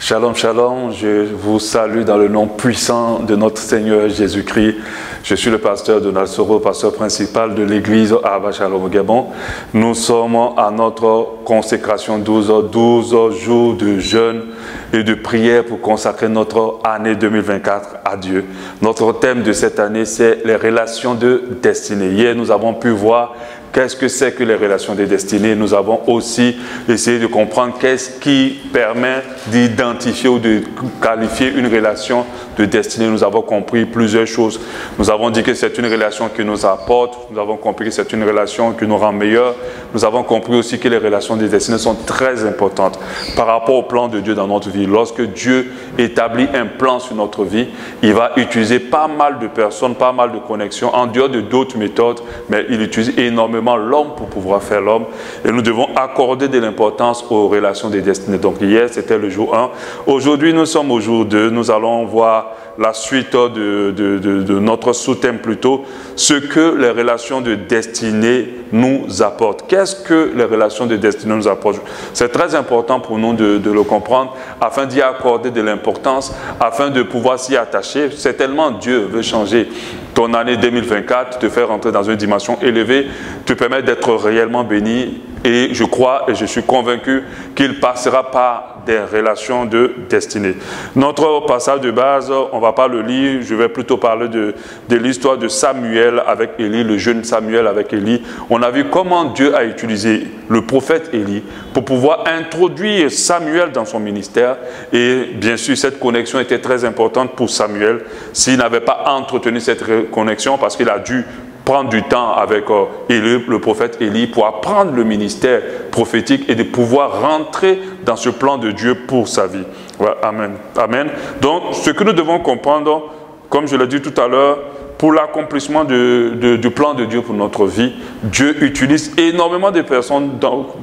Shalom, shalom, je vous salue dans le nom puissant de notre Seigneur Jésus-Christ. Je suis le pasteur Donald Soro, pasteur principal de l'église Abba Shalom au Gabon. Nous sommes à notre consécration 12 jours de jeûne et de prière pour consacrer notre année 2024 à Dieu. Notre thème de cette année, c'est les relations de destinée. Hier, nous avons pu voir qu'est-ce que c'est que les relations de destinée. Nous avons aussi essayé de comprendre qu'est-ce qui permet d'identifier ou de qualifier une relation de destinée. Nous avons compris plusieurs choses. Nous avons dit que c'est une relation qui nous apporte. Nous avons compris que c'est une relation qui nous rend meilleurs. Nous avons compris aussi que les relations de destinée sont très importantes par rapport au plan de Dieu dans notre vie. Lorsque Dieu établit un plan sur notre vie, il va utiliser pas mal de personnes, pas mal de connexions, en dehors de d'autres méthodes, mais il utilise énormément l'homme pour pouvoir faire l'homme. Et nous devons accorder de l'importance aux relations de destinée. Donc hier, c'était le jour 1. Aujourd'hui, nous sommes au jour 2. Nous allons voir la suite de notre sous-thème plutôt, ce que les relations de destinée nous apportent. Qu'est-ce que les relations de destinée nous apportent? C'est très important pour nous de le comprendre, afin d'y accorder de l'importance, afin de pouvoir s'y attacher. C'est tellement Dieu veut changer ton année 2024, te faire entrer dans une dimension élevée, te permettre d'être réellement béni. Et je crois et je suis convaincu qu'il passera par des relations de destinée. Notre passage de base, on ne va pas le lire, je vais plutôt parler de l'histoire de Samuel avec Élie, le jeune Samuel avec Élie. On a vu comment Dieu a utilisé le prophète Élie pour pouvoir introduire Samuel dans son ministère. Et bien sûr, cette connexion était très importante pour Samuel. S'il n'avait pas entretenu cette connexion, parce qu'il a dû prendre du temps avec Élie, le prophète Élie, pour apprendre le ministère prophétique et de pouvoir rentrer dans ce plan de Dieu pour sa vie. Ouais, amen. Amen. Donc, ce que nous devons comprendre, comme je l'ai dit tout à l'heure, pour l'accomplissement du plan de Dieu pour notre vie, Dieu utilise énormément de personnes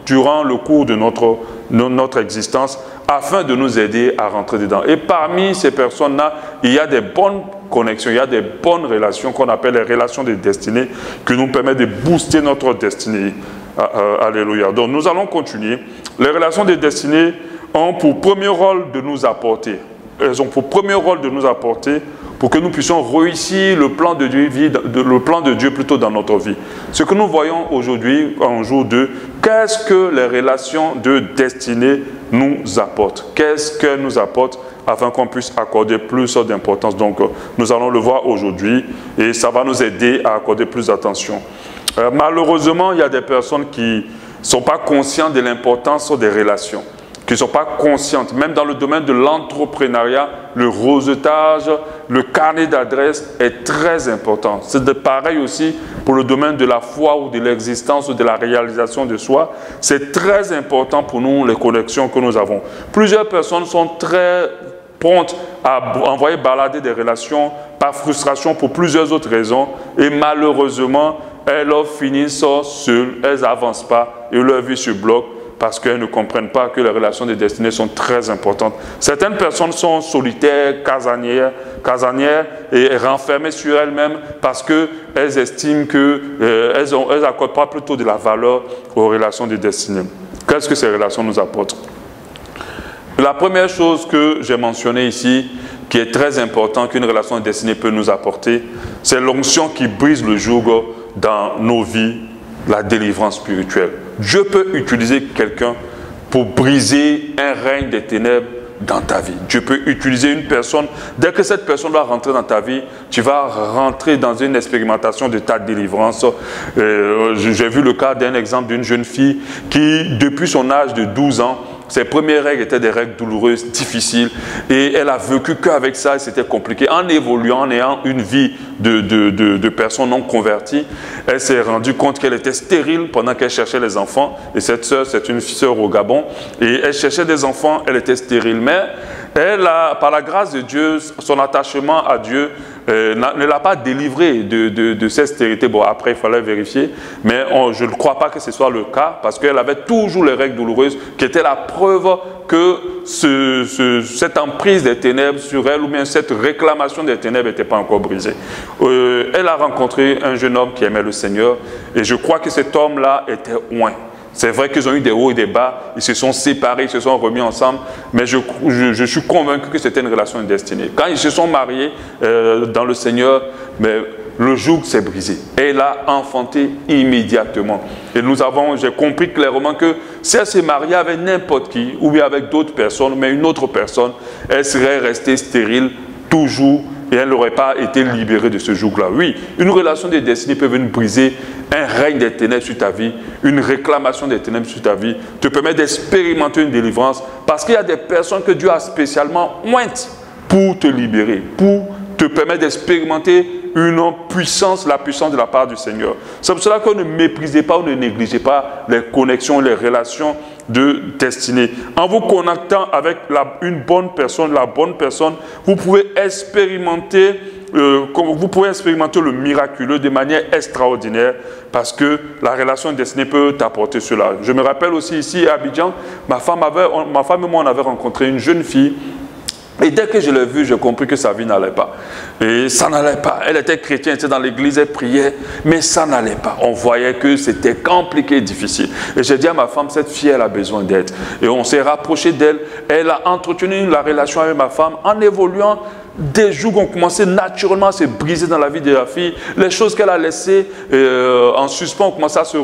durant le cours de notre existence afin de nous aider à rentrer dedans. Et parmi ces personnes-là, il y a des bonnes connexions, il y a des bonnes relations qu'on appelle les relations de destinée qui nous permettent de booster notre destinée. Alléluia. Donc nous allons continuer. Les relations de destinée ont pour premier rôle de nous apporter. Elles ont pour premier rôle de nous apporter pour que nous puissions réussir le plan de Dieu, plutôt dans notre vie. Ce que nous voyons aujourd'hui, en jour 2, qu'est-ce que les relations de destinée nous apportent? Qu'est-ce qu'elles nous apportent afin qu'on puisse accorder plus d'importance? Donc, nous allons le voir aujourd'hui et ça va nous aider à accorder plus d'attention. Malheureusement, il y a des personnes qui ne sont pas conscientes de l'importance des relations, qui ne sont pas conscientes. Même dans le domaine de l'entrepreneuriat, le réseautage, le carnet d'adresses est très important. C'est pareil aussi pour le domaine de la foi ou de l'existence ou de la réalisation de soi. C'est très important pour nous, les connexions que nous avons. Plusieurs personnes sont très promptes à envoyer balader des relations par frustration pour plusieurs autres raisons. Et malheureusement, elles finissent seules, elles n'avancent pas et leur vie se bloque, parce qu'elles ne comprennent pas que les relations de destinée sont très importantes. Certaines personnes sont solitaires, casanières et renfermées sur elles-mêmes parce qu'elles estiment qu'elles n'accordent pas plutôt de la valeur aux relations de destinée. Qu'est-ce que ces relations nous apportent? La première chose que j'ai mentionnée ici, qui est très important qu'une relation de destinée peut nous apporter, c'est l'onction qui brise le joug dans nos vies, la délivrance spirituelle. Dieu peut utiliser quelqu'un pour briser un règne des ténèbres dans ta vie. Dieu peut utiliser une personne. Dès que cette personne va rentrer dans ta vie, tu vas rentrer dans une expérimentation de ta délivrance. J'ai vu le cas d'un exemple d'une jeune fille qui, depuis son âge de 12 ans, ses premières règles étaient des règles douloureuses, difficiles, et elle a vécu qu'avec ça, et c'était compliqué. En évoluant, en ayant une vie de personnes non converties, elle s'est rendue compte qu'elle était stérile pendant qu'elle cherchait les enfants. Et cette sœur, c'est une sœur au Gabon, et elle cherchait des enfants, elle était stérile. Mais elle a, par la grâce de Dieu, son attachement à Dieu ne l'a pas délivrée de cette stérilité. Bon, après, il fallait vérifier, mais je ne crois pas que ce soit le cas, parce qu'elle avait toujours les règles douloureuses, qui étaient la preuve que cette emprise des ténèbres sur elle, ou bien cette réclamation des ténèbres n'était pas encore brisée. Elle a rencontré un jeune homme qui aimait le Seigneur, et je crois que cet homme-là était oint. C'est vrai qu'ils ont eu des hauts et des bas, ils se sont séparés, ils se sont remis ensemble, mais je suis convaincu que c'était une relation destinée. Quand ils se sont mariés dans le Seigneur, mais le joug s'est brisé. Et elle a enfanté immédiatement. Et j'ai compris clairement que si elle s'est mariée avec n'importe qui, ou bien avec d'autres personnes, mais une autre personne, elle serait restée stérile toujours et elle n'aurait pas été libérée de ce joug-là. Oui, une relation de destinée peut venir briser un règne des ténèbres sur ta vie, une réclamation des ténèbres sur ta vie, te permet d'expérimenter une délivrance parce qu'il y a des personnes que Dieu a spécialement ointes pour te libérer, pour te permettre d'expérimenter une puissance, la puissance de la part du Seigneur. C'est pour cela qu'on ne méprisez pas ou ne négligez pas les connexions, les relations de destinée. En vous connectant avec une bonne personne, la bonne personne, vous pouvez expérimenter le miraculeux de manière extraordinaire parce que la relation destinée peut t'apporter cela. Je me rappelle aussi ici à Abidjan, ma femme et moi on avait rencontré une jeune fille. Et dès que je l'ai vue, j'ai compris que sa vie n'allait pas. Et ça n'allait pas. Elle était chrétienne, elle était dans l'église, elle priait, mais ça n'allait pas. On voyait que c'était compliqué et difficile. Et j'ai dit à ma femme, cette fille, elle a besoin d'aide. Et on s'est rapproché d'elle. Elle a entretenu la relation avec ma femme en évoluant. Des jours ont commencé naturellement à se briser dans la vie de la fille. Les choses qu'elle a laissées en suspens ont commencé à se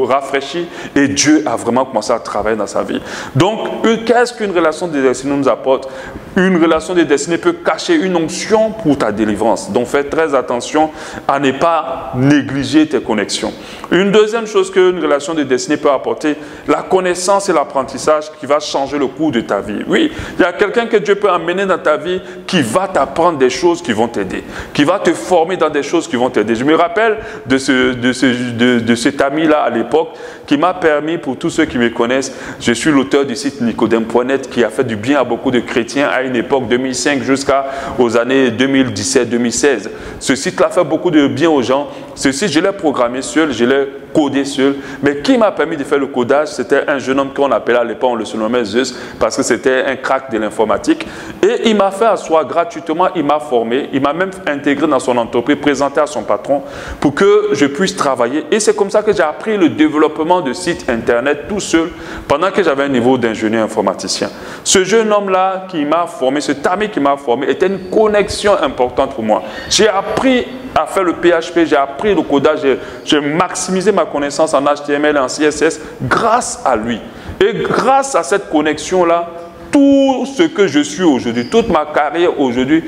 rafraîchir et Dieu a vraiment commencé à travailler dans sa vie. Donc, qu'est-ce qu'une relation de destinée nous apporte? Une relation de destinée peut cacher une onction pour ta délivrance. Donc, fais très attention à ne pas négliger tes connexions. Une deuxième chose qu'une relation de destinée peut apporter, la connaissance et l'apprentissage qui va changer le cours de ta vie. Oui, il y a quelqu'un que Dieu peut amener dans ta vie qui va t'apprendre des choses qui vont t'aider, qui va te former dans des choses qui vont t'aider. Je me rappelle de cet ami-là à l'époque qui m'a permis, pour tous ceux qui me connaissent, je suis l'auteur du site nicodème.net qui a fait du bien à beaucoup de chrétiens à une époque 2005 jusqu'aux années 2017-2016. Ce site-là fait beaucoup de bien aux gens. Ce site, je l'ai programmé seul, je l'ai codé seul. Mais qui m'a permis de faire le codage, c'était un jeune homme qu'on appelait à l'époque, on le surnommait Zeus, parce que c'était un crack de l'informatique. Et il m'a fait asseoir gratuitement, il m'a formé, il m'a même intégré dans son entreprise, présenté à son patron pour que je puisse travailler. Et c'est comme ça que j'ai appris le développement de sites internet tout seul pendant que j'avais un niveau d'ingénieur informaticien. Ce jeune homme-là qui m'a formé, cet ami qui m'a formé, était une connexion importante pour moi. J'ai appris à faire le PHP, j'ai appris le codage, j'ai maximisé ma connaissance en HTML et en CSS grâce à lui. Et grâce à cette connexion-là, tout ce que je suis aujourd'hui, toute ma carrière aujourd'hui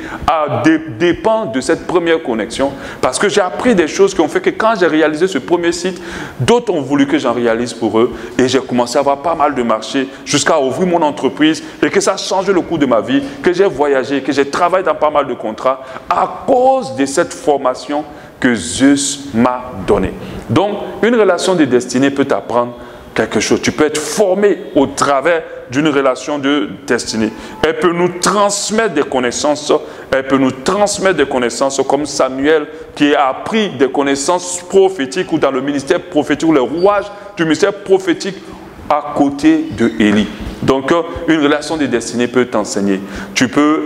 dépend de cette première connexion parce que j'ai appris des choses qui ont fait que quand j'ai réalisé ce premier site, d'autres ont voulu que j'en réalise pour eux et j'ai commencé à avoir pas mal de marchés jusqu'à ouvrir mon entreprise et que ça a changé le cours de ma vie, que j'ai voyagé, que j'ai travaillé dans pas mal de contrats à cause de cette formation que Zeus m'a donnée. Donc, une relation de destinée peut t'apprendre quelque chose. Tu peux être formé au travers d'une relation de destinée. Elle peut nous transmettre des connaissances. Elle peut nous transmettre des connaissances comme Samuel qui a appris des connaissances prophétiques ou dans le ministère prophétique ou le rouage du ministère prophétique à côté de Élie. Donc, une relation de destinée peut t'enseigner. Tu peux,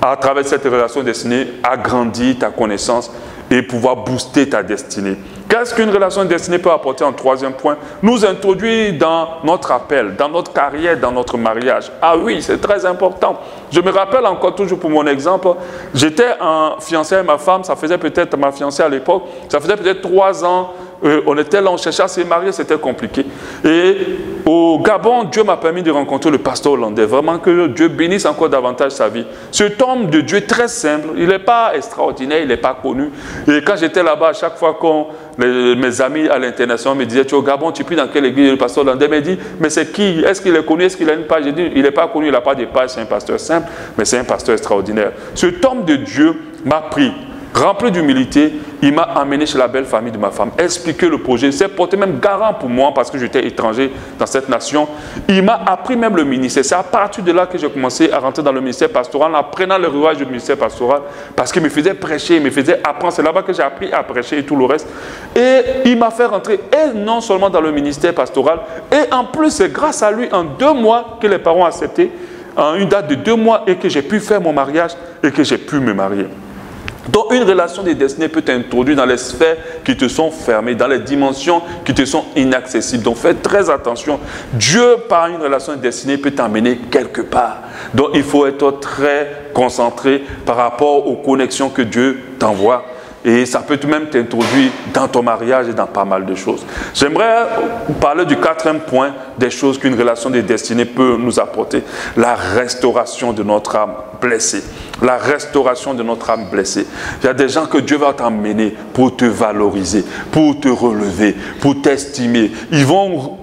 à travers cette relation de destinée, agrandir ta connaissance et pouvoir booster ta destinée. Qu'est-ce qu'une relation de destinée peut apporter en troisième point? Nous introduire dans notre appel, dans notre carrière, dans notre mariage. Ah oui, c'est très important. Je me rappelle encore toujours pour mon exemple, j'étais fiancé avec ma femme, ça faisait peut-être, ma fiancée à l'époque, ça faisait peut-être 3 ans, on était là, on cherchait à se marier, c'était compliqué. Et au Gabon, Dieu m'a permis de rencontrer le pasteur hollandais. Vraiment que Dieu bénisse encore davantage sa vie. Cet homme de Dieu très simple, il n'est pas extraordinaire, il n'est pas connu. Et quand j'étais là-bas, à chaque fois mes amis à l'international me disaient, tu es au Gabon, tu pries dans quelle église? Le pasteur hollandais me dit, mais c'est qui? Est-ce qu'il est connu? Est-ce qu'il a une page? J'ai dit, il n'est pas connu, il n'a pas de page, c'est un pasteur simple, mais c'est un pasteur extraordinaire. Cet homme de Dieu m'a pris. Rempli d'humilité, il m'a amené chez la belle famille de ma femme, expliqué le projet, il s'est porté même garant pour moi parce que j'étais étranger dans cette nation. Il m'a appris même le ministère. C'est à partir de là que j'ai commencé à rentrer dans le ministère pastoral, en apprenant le rouage du ministère pastoral, parce qu'il me faisait prêcher, il me faisait apprendre. C'est là-bas que j'ai appris à prêcher et tout le reste. Et il m'a fait rentrer, et non seulement dans le ministère pastoral, et en plus c'est grâce à lui, en 2 mois, que les parents ont accepté, en une date de 2 mois, et que j'ai pu faire mon mariage et que j'ai pu me marier. Donc une relation de destinée peut t'introduire dans les sphères qui te sont fermées, dans les dimensions qui te sont inaccessibles. Donc fais très attention. Dieu, par une relation de destinée, peut t'emmener quelque part. Donc il faut être très concentré par rapport aux connexions que Dieu t'envoie. Et ça peut même t'introduire dans ton mariage et dans pas mal de choses. J'aimerais parler du 4e point des choses qu'une relation de destinée peut nous apporter. La restauration de notre âme blessée. La restauration de notre âme blessée. Il y a des gens que Dieu va t'emmener pour te valoriser, pour te relever, pour t'estimer. Ils vont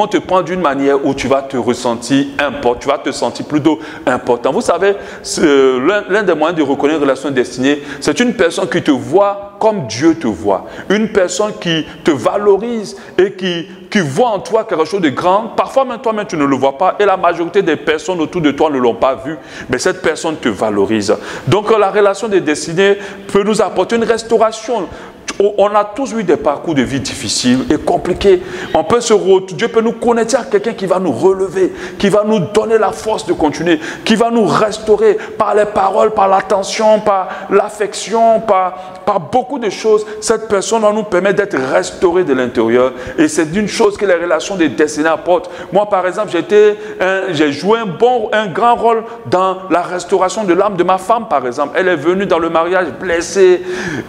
te prendre d'une manière où tu vas te ressentir important, tu vas te sentir plutôt important. Vous savez, l'un des moyens de reconnaître une relation destinée, c'est une personne qui te voit comme Dieu te voit. Une personne qui te valorise et qui voit en toi quelque chose de grand. Parfois même toi-même tu ne le vois pas et la majorité des personnes autour de toi ne l'ont pas vu. Mais cette personne te valorise. Donc la relation de destinée peut nous apporter une restauration. On a tous eu des parcours de vie difficiles et compliqués. Dieu peut nous connecter à quelqu'un qui va nous relever, qui va nous donner la force de continuer, qui va nous restaurer par les paroles, par l'attention, par l'affection, par beaucoup de choses. Cette personne va nous permettre d'être restaurés de l'intérieur. Et c'est une chose que les relations de destinée apportent. Moi, par exemple, j'ai joué un grand rôle dans la restauration de l'âme de ma femme, par exemple. Elle est venue dans le mariage blessée,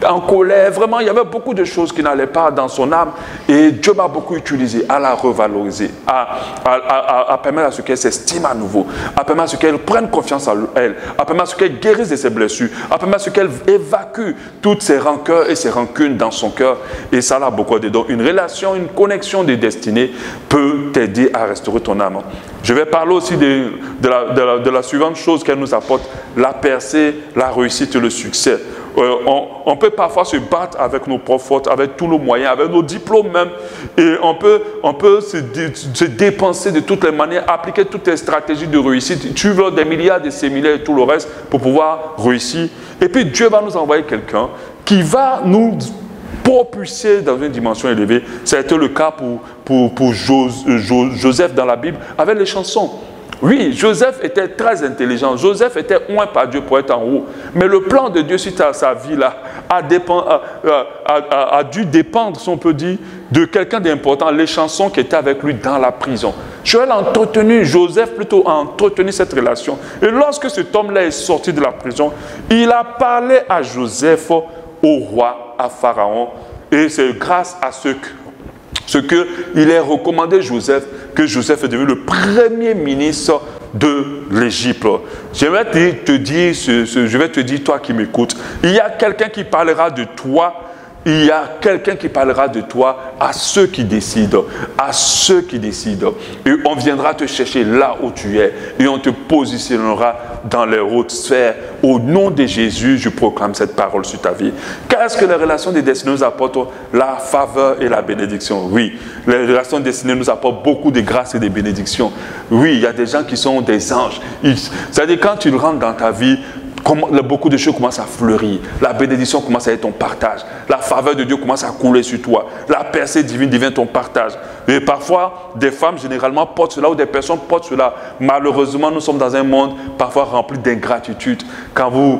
en colère. Vraiment, il y avait beaucoup de choses qui n'allaient pas dans son âme. Et Dieu m'a beaucoup utilisé à la revaloriser, à permettre à ce qu'elle s'estime à nouveau, à permettre à ce qu'elle prenne confiance en elle, à permettre à ce qu'elle guérisse de ses blessures, à permettre à ce qu'elle évacue toutes ses rancœurs et ses rancunes dans son cœur. Et ça l'a beaucoup aidé. Donc une relation, une connexion de destinée peut t'aider à restaurer ton âme. Je vais parler aussi de la suivante chose qu'elle nous apporte, la percée, la réussite et le succès. On peut parfois se battre avec nos propres fautes, avec tous nos moyens, avec nos diplômes même. Et on peut se dépenser de toutes les manières, appliquer toutes les stratégies de réussite, suivre des milliards, des séminaires et tout le reste pour pouvoir réussir. Et puis Dieu va nous envoyer quelqu'un qui va nous propulser dans une dimension élevée. Ça a été le cas pour Joseph dans la Bible avec les chansons. Oui, Joseph était très intelligent. Joseph était oint par Dieu pour être en haut. Mais le plan de Dieu sur sa vie-là a dû dépendre, si on peut dire, de quelqu'un d'important, les chansons qui étaient avec lui dans la prison. Joël a entretenu, Joseph plutôt a entretenu cette relation. Et lorsque cet homme-là est sorti de la prison, il a parlé à Joseph, au roi, à Pharaon. Et c'est grâce à ce qu'il est recommandé Joseph, que Joseph est devenu le premier ministre de l'Égypte. Je vais te dire, toi qui m'écoutes, il y a quelqu'un qui parlera de toi. Il y a quelqu'un qui parlera de toi à ceux qui décident, à ceux qui décident. Et on viendra te chercher là où tu es et on te positionnera dans les hautes sphères. Au nom de Jésus, je proclame cette parole sur ta vie. Qu'est-ce que les relations de destinée nous apportent? La faveur et la bénédiction. Oui, les relations de destinée nous apportent beaucoup de grâce et de bénédictions. Oui, il y a des gens qui sont des anges. C'est-à-dire quand tu rentres dans ta vie, beaucoup de choses commencent à fleurir. La bénédiction commence à être ton partage. La faveur de Dieu commence à couler sur toi. La percée divine devient ton partage. Et parfois, des femmes généralement portent cela ou des personnes portent cela. Malheureusement, nous sommes dans un monde parfois rempli d'ingratitude. Quand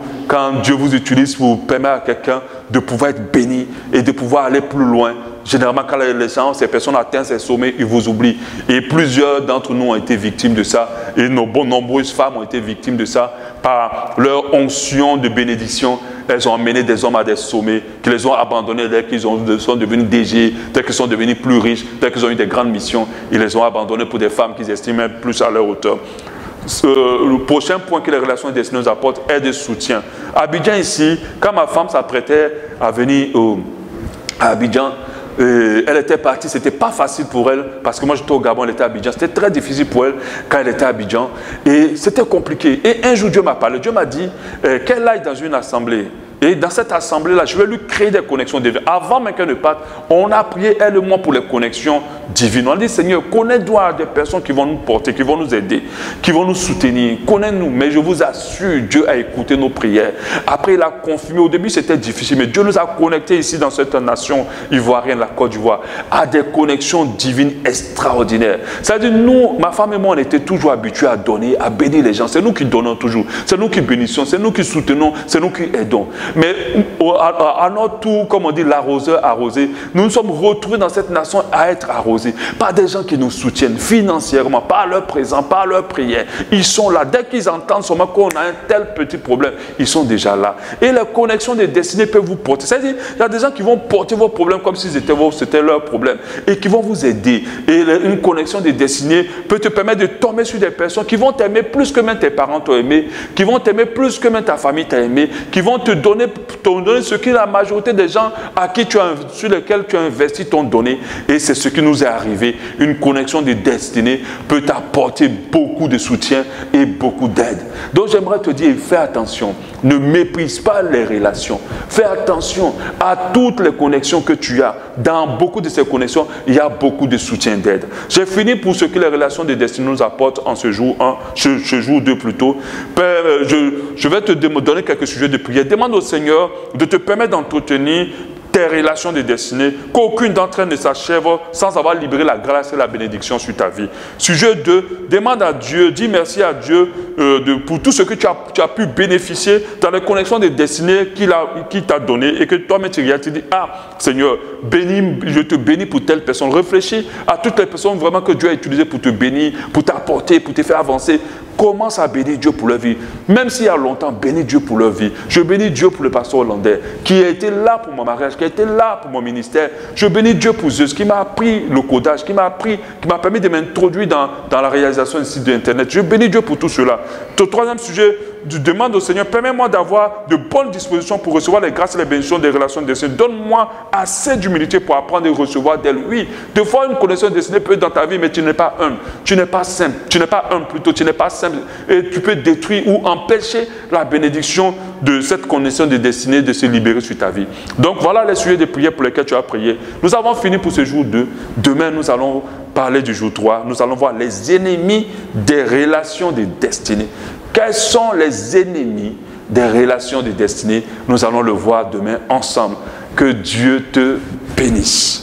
Dieu vous utilise pour permettre à quelqu'un de pouvoir être béni et de pouvoir aller plus loin, généralement, quand ces personnes atteignent ces sommets, ils vous oublient. Et plusieurs d'entre nous ont été victimes de ça. Et nombreuses femmes ont été victimes de ça. Par leur onction de bénédiction, elles ont amené des hommes à des sommets, qui les ont abandonnés dès qu'ils sont devenus DG, dès qu'ils sont devenus plus riches, dès qu'ils ont eu des grandes missions. Ils les ont abandonnés pour des femmes qu'ils estimaient plus à leur hauteur. Le prochain point que les relations destinées nous apportent est de soutien. À Abidjan ici, quand ma femme s'apprêtait à venir à Abidjan, elle était partie, c'était pas facile pour elle parce que moi j'étais au Gabon, elle était à Abidjan, c'était très difficile pour elle quand elle était à Abidjan et c'était compliqué. Et un jour Dieu m'a parlé, Dieu m'a dit qu'elle aille dans une assemblée. Et dans cette assemblée-là, je vais lui créer des connexions. Avant même qu'elle ne parte, on a prié elle et moi pour les connexions divine. On dit, Seigneur, connais-nous des personnes qui vont nous porter, qui vont nous aider, qui vont nous soutenir. Connais-nous. Mais je vous assure, Dieu a écouté nos prières. Après, il a confirmé. Au début, c'était difficile, mais Dieu nous a connectés ici dans cette nation ivoirienne, la Côte d'Ivoire, à des connexions divines extraordinaires. C'est-à-dire, nous, ma femme et moi, on était toujours habitués à donner, à bénir les gens. C'est nous qui donnons toujours. C'est nous qui bénissons, c'est nous qui soutenons, c'est nous qui aidons. Mais à notre tour, comme on dit, l'arroseur arrosé, nous nous sommes retrouvés dans cette nation à être arrosés par des gens qui nous soutiennent financièrement, par leur présence, par leur prière. Ils sont là. Dès qu'ils entendent seulement qu'on a un tel petit problème, ils sont déjà là. Et la connexion des destinées peut vous porter. C'est-à-dire, il y a des gens qui vont porter vos problèmes comme si c'était leur problème et qui vont vous aider. Et une connexion des destinées peut te permettre de tomber sur des personnes qui vont t'aimer plus que même tes parents t'ont aimé, qui vont t'aimer plus que même ta famille t'a aimé, qui vont te donner ce que la majorité des gens sur lesquels tu as investi t'ont donné. Et c'est ce qui nous est arrivé. Une connexion des destinées peut t'apporter beaucoup de soutien et beaucoup d'aide. Donc j'aimerais te dire, fais attention. Ne méprise pas les relations. Fais attention à toutes les connexions que tu as. Dans beaucoup de ces connexions, il y a beaucoup de soutien d'aide. J'ai fini pour ce que les relations des destinées nous apportent en ce jour 1, ce jour 2 plutôt. Père, je vais te donner quelques sujets de prière. Demande au Seigneur de te permettre d'entretenir tes relations de destinée, qu'aucune d'entre elles ne s'achève sans avoir libéré la grâce et la bénédiction sur ta vie. Sujet 2, demande à Dieu, dis merci à Dieu pour tout ce que tu as pu bénéficier dans les connexions de destinée qu'il t'a donné et que toi-même tu regardes, tu dis, ah Seigneur, je te bénis pour telle personne. Réfléchis à toutes les personnes vraiment que Dieu a utilisées pour te bénir, pour t'apporter, pour te faire avancer. Commence à bénir Dieu pour leur vie. Même s'il y a longtemps, bénis Dieu pour leur vie. Je bénis Dieu pour le pasteur hollandais qui a été là pour mon mariage, qui a été là pour mon ministère. Je bénis Dieu pour Zeus qui m'a appris le codage, qui m'a permis de m'introduire dans la réalisation d'un site d'internet. Je bénis Dieu pour tout cela. Ton troisième sujet, je demande au Seigneur, permets-moi d'avoir de bonnes dispositions pour recevoir les grâces et les bénédictions des relations destinées. Donne-moi assez d'humilité pour apprendre et recevoir d'elle. Oui, des fois une connexion destinée peut être dans ta vie, mais tu n'es pas humble, tu n'es pas simple, tu n'es pas humble plutôt, tu n'es pas simple. Et tu peux détruire ou empêcher la bénédiction de cette connexion de destinée de se libérer sur ta vie. Donc voilà les sujets de prière pour lesquels tu as prié. Nous avons fini pour ce jour 2. Demain, nous allons parler du jour 3. Nous allons voir les ennemis des relations de destinée. Quels sont les ennemis des relations de destinée? Nous allons le voir demain ensemble. Que Dieu te bénisse.